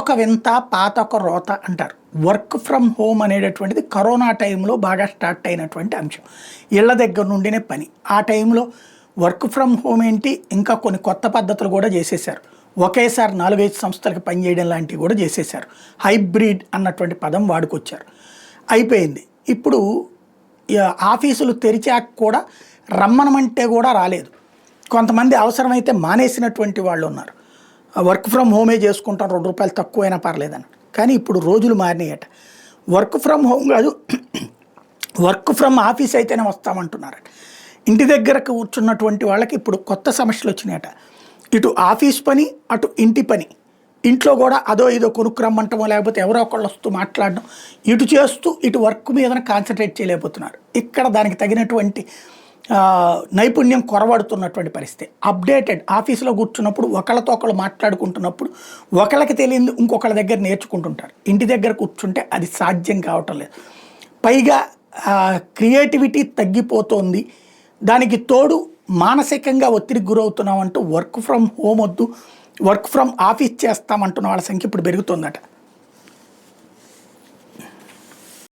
పాతొక వింత పాతొక రోత అంటారు. వర్క్ ఫ్రమ్ హోమ్ అనేటటువంటిది కరోనా టైంలో బాగా స్టార్ట్ అయినటువంటి అంశం. ఇళ్ల దగ్గర నుండినే పని. ఆ టైంలో వర్క్ ఫ్రమ్ హోమ్ ఏంటి, ఇంకా కొన్ని కొత్త పద్ధతులు కూడా చేసేసారు. ఒకేసారి 4-5 సంస్థలకు పనిచేయడం లాంటివి కూడా చేసేసారు. హైబ్రిడ్ అన్నటువంటి పదం వాడుకొచ్చారు. అయిపోయింది. ఇప్పుడు ఆఫీసులు తెరిచాక కూడా రమ్మనమంటే కూడా రాలేదు. కొంతమంది అవసరమైతే మానేసినటువంటి వాళ్ళు ఉన్నారు. వర్క్ ఫ్రమ్ హోమే చేసుకుంటాం, ₹2 తక్కువైనా పర్లేదని. కానీ ఇప్పుడు రోజులు మారినాయట. వర్క్ ఫ్రమ్ హోమ్ కాదు, వర్క్ ఫ్రమ్ ఆఫీస్ అయితేనే వస్తామంటున్నారట. ఇంటి దగ్గర కూర్చున్నటువంటి వాళ్ళకి ఇప్పుడు కొత్త సమస్యలు వచ్చినాయట. ఇటు ఆఫీస్ పని, అటు ఇంటి పని. ఇంట్లో కూడా అదో ఇదో కొనుక్కురమ్మంటమో లేకపోతే ఎవరో ఒకళ్ళు వస్తూ మాట్లాడడం, ఇటు చేస్తూ ఇటు వర్క్ మీద కాన్సన్ట్రేట్ చేయలేకపోతున్నారు. ఇక్కడ దానికి తగినటువంటి నైపుణ్యం కొరవడుతున్నటువంటి పరిస్థితి. అప్డేటెడ్ ఆఫీసులో కూర్చున్నప్పుడు ఒకళ్ళతో ఒకళ్ళు మాట్లాడుకుంటున్నప్పుడు ఒకళ్ళకి తెలియదు ఇంకొకళ్ళ దగ్గర నేర్చుకుంటుంటారు. ఇంటి దగ్గర కూర్చుంటే అది సాధ్యం కావటం లేదు. పైగా క్రియేటివిటీ తగ్గిపోతోంది. దానికి తోడు మానసికంగా ఒత్తిడికి గురవుతున్నామంటూ వర్క్ ఫ్రమ్ హోమ్ వద్దు, వర్క్ ఫ్రమ్ ఆఫీస్ చేస్తామంటున్న వాళ్ళ సంఖ్య ఇప్పుడు పెరుగుతుందట.